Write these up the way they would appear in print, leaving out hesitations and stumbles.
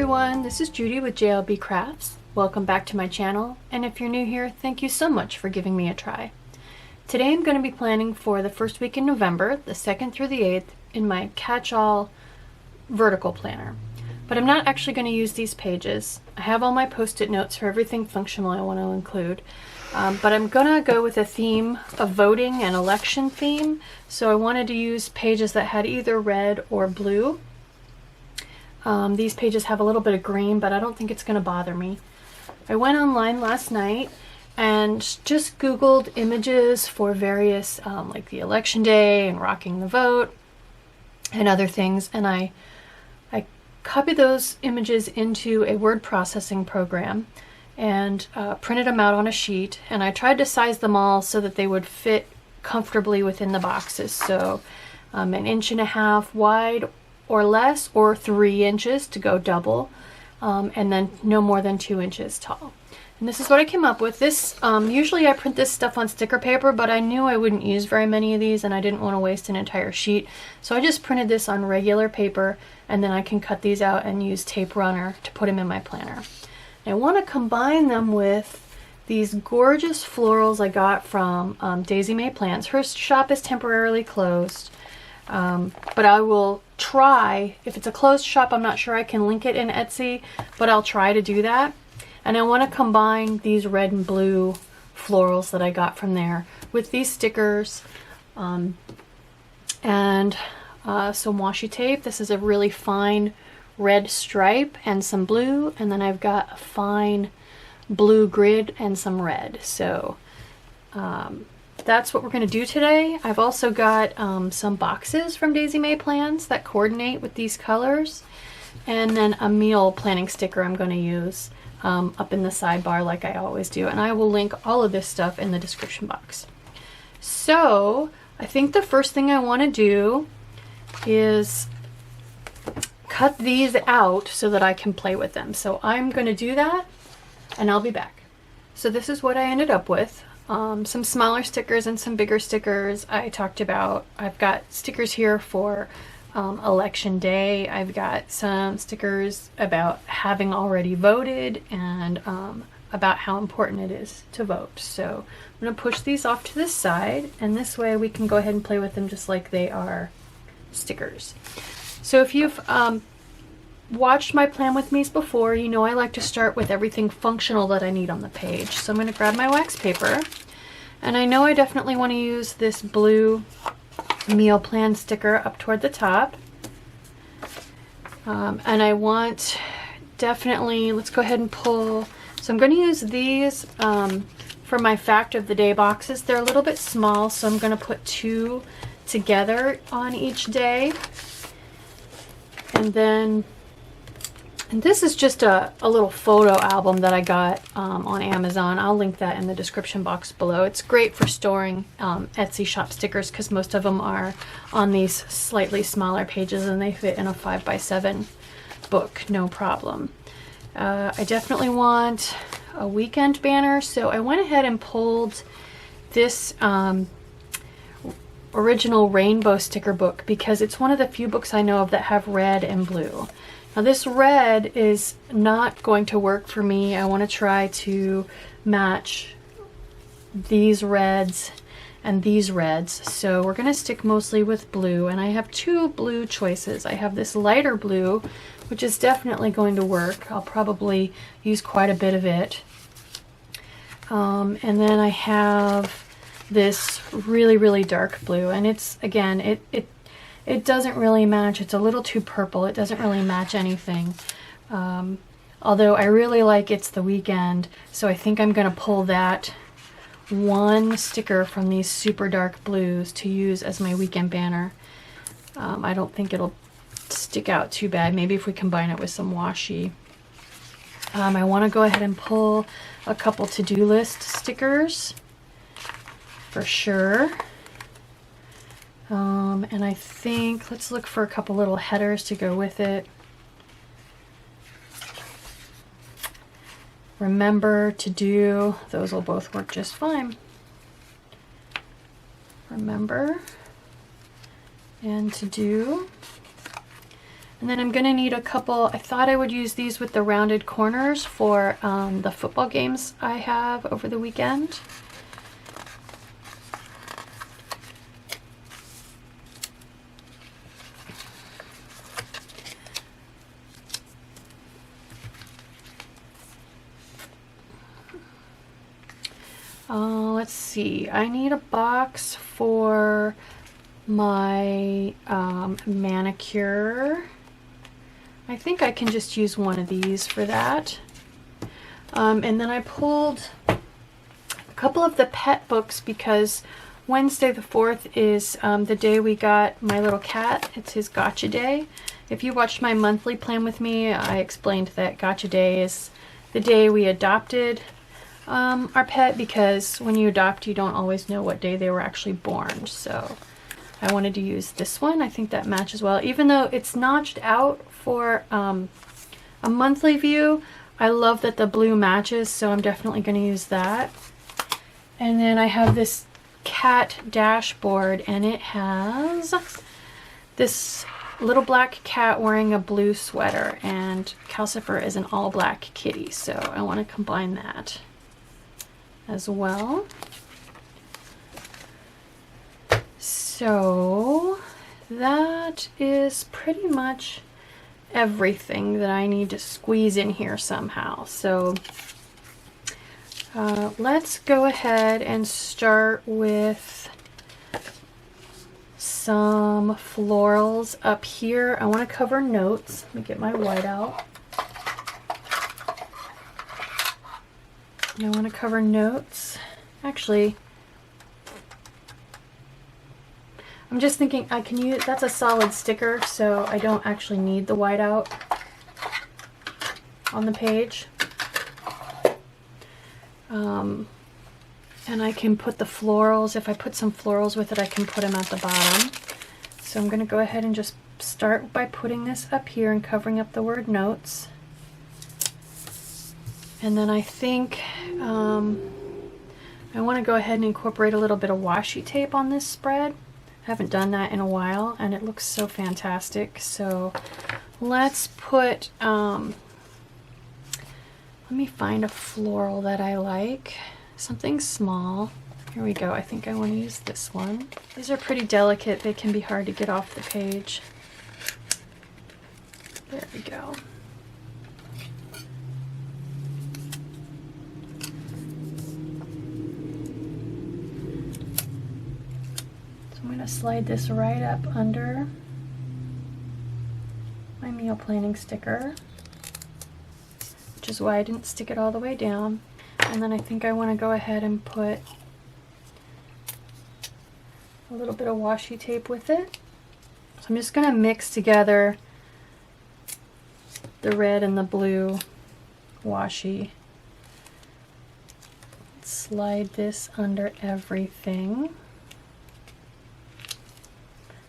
everyone, this is Judy with JLBCrafts. Welcome back to my channel, and if you're new here, thank you so much for giving me a try. Today I'm going to be planning for the first week in November, the 2nd through the 8th, in my catch-all vertical planner. But I'm not actually going to use these pages. I have all my post-it notes for everything functional I want to include. But I'm going to go with a theme of voting and election theme, so I wanted to use pages that had either red or blue. These pages have a little bit of green, but I don't think it's going to bother me. I went online last night and just Googled images for various, like the election day and rocking the vote and other things, and I copied those images into a word processing program and printed them out on a sheet, and I tried to size them all so that they would fit comfortably within the boxes. So 1.5 inches wide or less, or 3 inches to go double, and then no more than 2 inches tall. And this is what I came up with. This usually I print this stuff on sticker paper, but I knew I wouldn't use very many of these and I didn't want to waste an entire sheet, so I just printed this on regular paper, and then I can cut these out and use Taperunner to put them in my planner. And I want to combine them with these gorgeous florals I got from DaisyMayPlans. Her shop is temporarily closed, but I will try. If it's a closed shop, I'm not sure I can link it in Etsy, but I'll try to do that. And I want to combine these red and blue florals that I got from there with these stickers and some washi tape. This is a really fine red stripe and some blue, and then I've got a fine blue grid and some red. So that's what we're going to do today. I've also got some boxes from DaisyMayPlans that coordinate with these colors, and then a meal planning sticker I'm going to use up in the sidebar like I always do, and I will link all of this stuff in the description box. So I think the first thing I want to do is cut these out so that I can play with them. So I'm going to do that and I'll be back. So this is what I ended up with. Some smaller stickers and some bigger stickers. I talked about, I've got stickers here for election day. I've got some stickers about having already voted and about how important it is to vote. So I'm going to push these off to the side, and this way we can go ahead and play with them just like they are stickers. So if you've watched my plan with me's before, you know I like to start with everything functional that I need on the page. So I'm going to grab my wax paper, and I know I definitely want to use this blue meal plan sticker up toward the top, and I want definitely, let's go ahead and pull. So I'm going to use these for my fact of the day boxes. They're a little bit small, so I'm going to put 2 together on each day. And then, and this is just a little photo album that I got on Amazon. I'll link that in the description box below. It's great for storing Etsy shop stickers because most of them are on these slightly smaller pages and they fit in a 5x7 book, no problem. I definitely want a weekend banner, so I went ahead and pulled this original rainbow sticker book because it's one of the few books I know of that have red and blue. Now this red is not going to work for me. I want to try to match these reds and these reds, so we're going to stick mostly with blue, and I have 2 blue choices. I have this lighter blue, which is definitely going to work. I'll probably use quite a bit of it, and then I have this really dark blue, and it's, again, it doesn't really match. It's a little too purple. It doesn't really match anything. Although I really like It's the Weekend, so I think I'm going to pull that one sticker from these super dark blues to use as my weekend banner. I don't think it'll stick out too bad. Maybe if we combine it with some washi. I want to go ahead and pull a couple to-do list stickers for sure. And I think, let's look for a couple little headers to go with it. Remember to do, those will both work just fine. Remember and to do. And then I'm gonna need a couple, I thought I would use these with the rounded corners for the football games I have over the weekend. Let's see, I need a box for my manicure. I think I can just use one of these for that. And then I pulled a couple of the pet books because Wednesday the 4th is the day we got my little cat. It's his gotcha day. If you watched my monthly plan with me, I explained that gotcha day is the day we adopted our pet, because when you adopt you don't always know what day they were actually born. So I wanted to use this one. I think that matches well. Even though it's notched out for a monthly view, I love that the blue matches, so I'm definitely going to use that. And then I have this cat dashboard, and it has this little black cat wearing a blue sweater, and Calcifer is an all black kitty, so I want to combine that as well. So that is pretty much everything that I need to squeeze in here somehow. So let's go ahead and start with some florals up here. I want to cover notes. Let me get my white out. I want to cover notes. Actually, I'm just thinking I can use, that's a solid sticker, so I don't actually need the whiteout on the page. And I can put the florals, if I put some florals with it, I can put them at the bottom. So I'm going to go ahead and just start by putting this up here and covering up the word notes. And then I think I want to go ahead and incorporate a little bit of washi tape on this spread. I haven't done that in a while, and it looks so fantastic. So let's put, let me find a floral that I like. Something small. Here we go. I think I want to use this one. These are pretty delicate. They can be hard to get off the page. There we go. I'm going to slide this right up under my meal planning sticker, which is why I didn't stick it all the way down. And then I think I want to go ahead and put a little bit of washi tape with it. So I'm just going to mix together the red and the blue washi. Slide this under everything.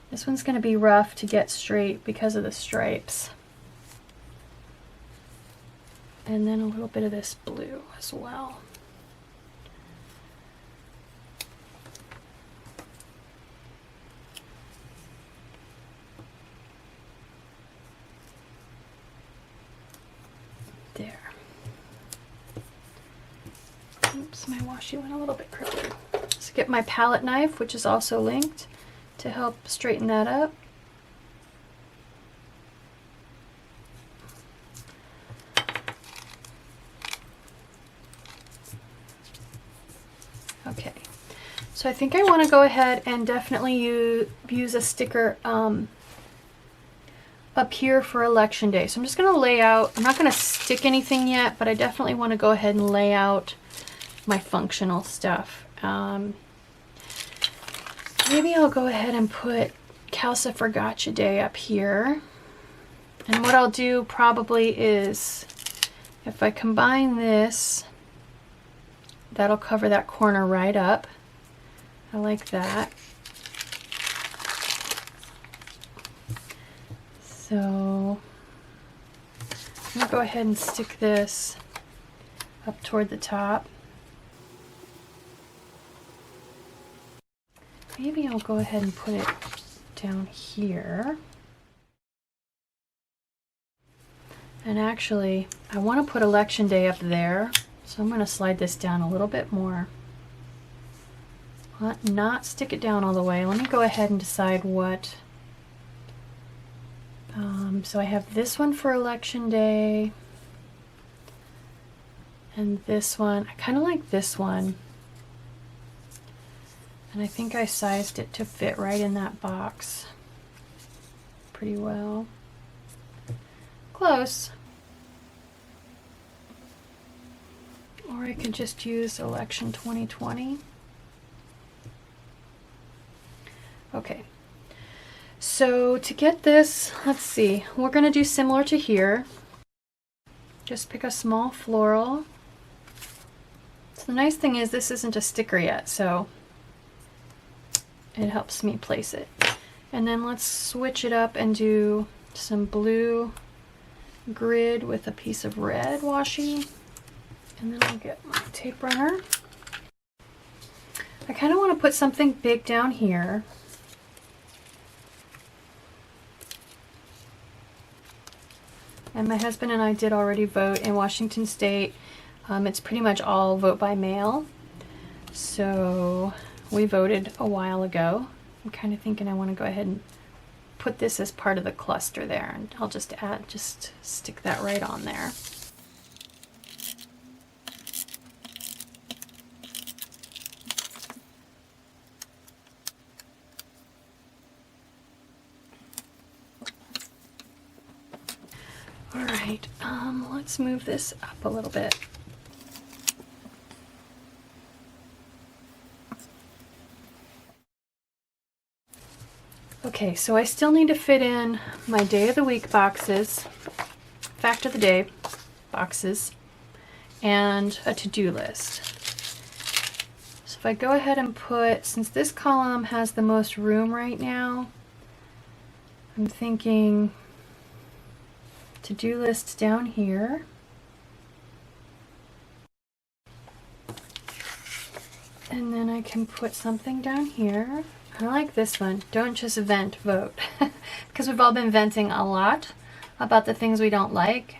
This one's going to be rough to get straight because of the stripes. And then a little bit of this blue as well. There. Oops, my washi went a little bit crooked. Let's get my palette knife, which is also linked, to help straighten that up. Okay, so I think I want to go ahead and definitely use a sticker up here for election day. So I'm just going to lay out, I'm not going to stick anything yet, but I definitely want to go ahead and lay out my functional stuff. Maybe I'll go ahead and put Calcifer Gotcha Day up here. And what I'll do probably is, if I combine this, that'll cover that corner right up. I like that. So I'm going to go ahead and stick this up toward the top. Maybe I'll go ahead and put it down here. And actually, I want to put Election Day up there, so I'm going to slide this down a little bit more. Not stick it down all the way. Let me go ahead and decide what. So I have this one for Election Day, and this one. I kind of like this one, and I think I sized it to fit right in that box pretty well. Close. Or I could just use Election 2020. Okay, so to get this, let's see, we're going to do similar to here. Just pick a small floral. So the nice thing is this isn't a sticker yet, so it helps me place it. And then let's switch it up and do some blue grid with a piece of red washi. And then I'll get my tape runner. I kind of want to put something big down here. And my husband and I did already vote in Washington State. It's pretty much all vote by mail. So we voted a while ago. I'm kind of thinking I want to go ahead and put this as part of the cluster there. And I'll just stick that right on there. Alright, let's move this up a little bit. Okay, so I still need to fit in my day of the week boxes, fact of the day boxes, and a to-do list. So if I go ahead and put, since this column has the most room right now, I'm thinking to-do lists down here. And then I can put something down here. I like this one. Don't just vent, vote. Because we've all been venting a lot about the things we don't like.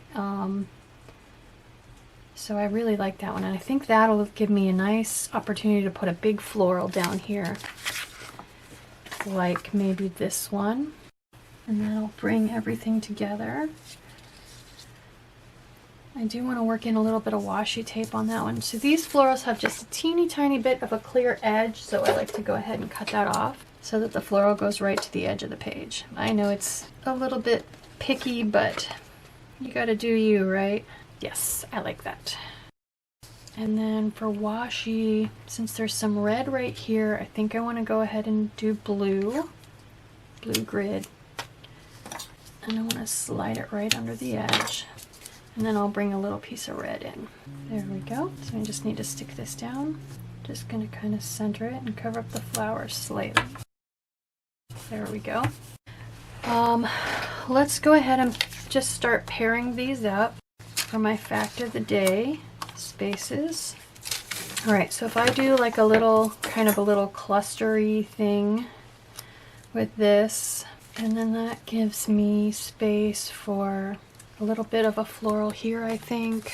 So I really like that one. And I think that'll give me a nice opportunity to put a big floral down here. Like maybe this one. And that'll bring everything together. I do want to work in a little bit of washi tape on that one. So these florals have just a teeny tiny bit of a clear edge, so I like to go ahead and cut that off so that the floral goes right to the edge of the page. I know it's a little bit picky, but you gotta do you, right? Yes, I like that. And then for washi, since there's some red right here, I think I want to go ahead and do blue grid. And I want to slide it right under the edge. And then I'll bring a little piece of red in. There we go. So I just need to stick this down. Just going to kind of center it and cover up the flower slightly. There we go. Let's go ahead and just start pairing these up for my fact of the day spaces. Alright, so if I do like a little, kind of a little clustery thing with this, and then that gives me space for a little bit of a floral here, I think.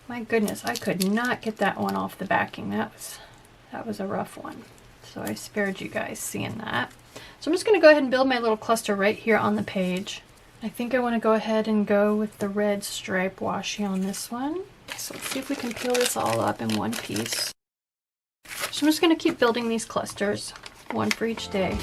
My goodness, I could not get that one off the backing. That was a rough one. So I spared you guys seeing that. So I'm just going to go ahead and build my little cluster right here on the page. I think I want to go ahead and go with the red stripe washi on this one. So let's see if we can peel this all up in one piece. So I'm just going to keep building these clusters, one for each day.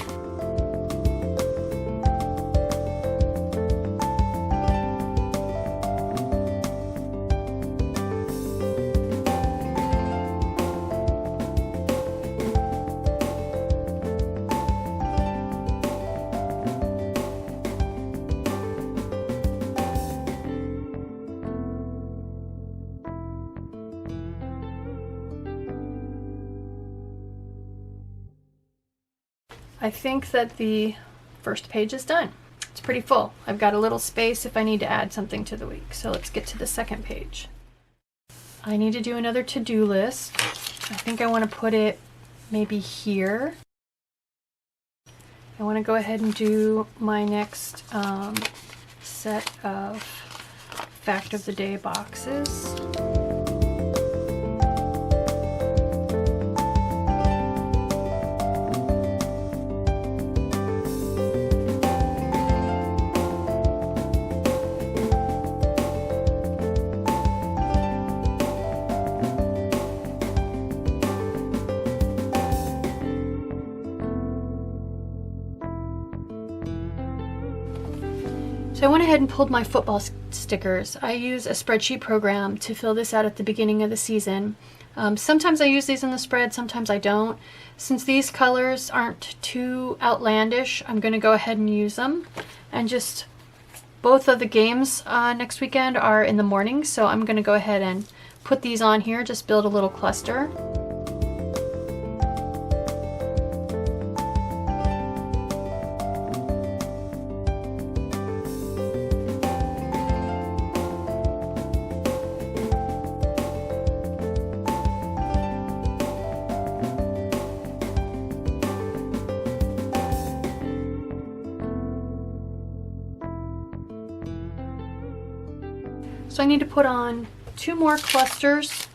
I think that the first page is done. It's pretty full. I've got a little space if I need to add something to the week. So let's get to the second page. I need to do another to-do list. I think I want to put it maybe here. I want to go ahead and do my next set of Fact of the Day boxes. So I went ahead and pulled my football stickers. I use a spreadsheet program to fill this out at the beginning of the season. Sometimes I use these in the spread, sometimes I don't. Since these colors aren't too outlandish, I'm going to go ahead and use them. And just both of the games next weekend are in the morning, so I'm going to go ahead and put these on here, just build a little cluster. So I need to put on 2 more clusters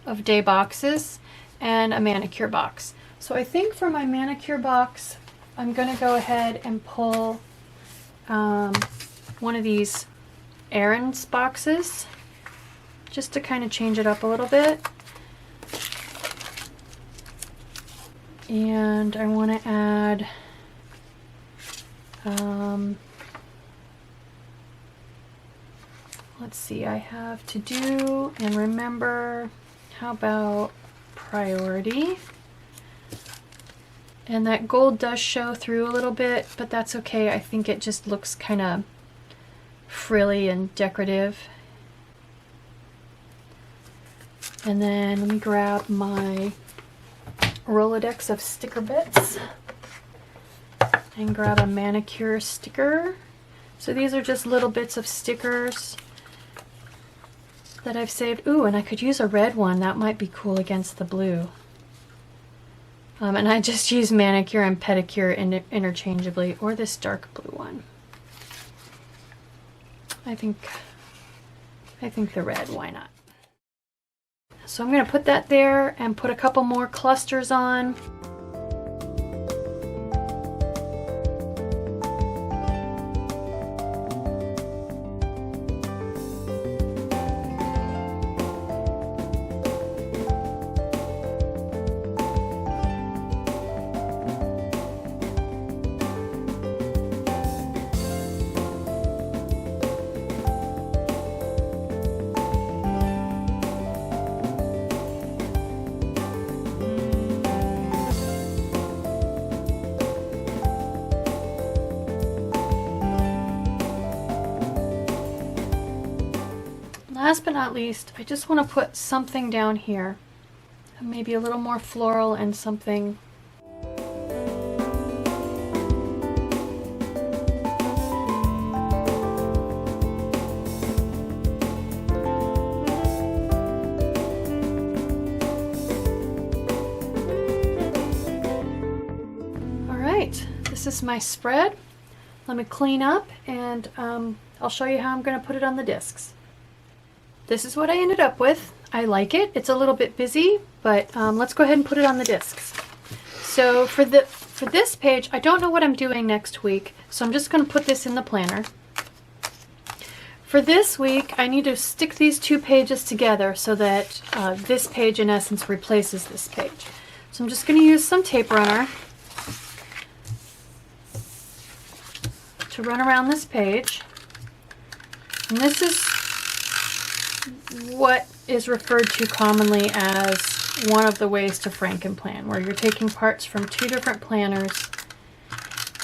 of day boxes and a manicure box. So I think for my manicure box, I'm going to go ahead and pull one of these errands boxes just to kind of change it up a little bit. And I want to add let's see, I have to do and remember. How about priority? And that gold does show through a little bit, but that's okay. I think it just looks kind of frilly and decorative. And then let me grab my Rolodex of sticker bits and grab a manicure sticker. So these are just little bits of stickers that I've saved. Ooh, and I could use a red one. That might be cool against the blue. And I just use manicure and pedicure interchangeably, or this dark blue one. I think the red, why not? So I'm going to put that there and put a couple more clusters on. Last but not least, I just want to put something down here. Maybe a little more floral and something. Alright, this is my spread. Let me clean up and I'll show you how I'm going to put it on the discs. This is what I ended up with. I like it. It's a little bit busy, but let's go ahead and put it on the discs. So for this page, I don't know what I'm doing next week, so I'm just going to put this in the planner. For this week, I need to stick these 2 pages together so that this page, in essence, replaces this page. So I'm just going to use some tape runner to run around this page. And this is what is referred to commonly as one of the ways to Frankenplan, where you're taking parts from 2 different planners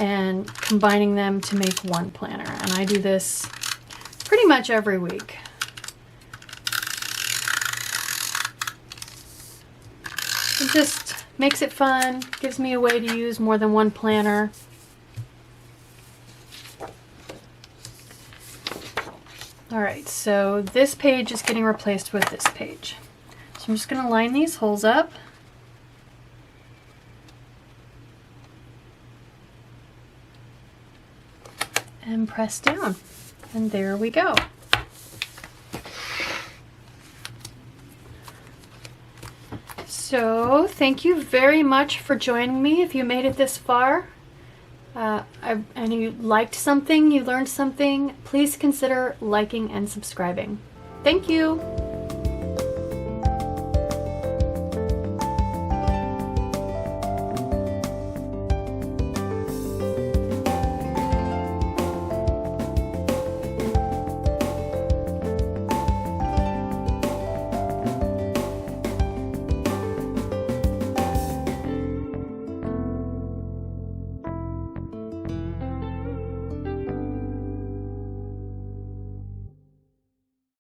and combining them to make one planner. And I do this pretty much every week. It just makes it fun, gives me a way to use more than one planner. Alright, so this page is getting replaced with this page. So I'm just going to line these holes up. And press down. And there we go. So thank you very much for joining me. If you made it this far and you liked something, you learned something, please consider liking and subscribing. Thank you.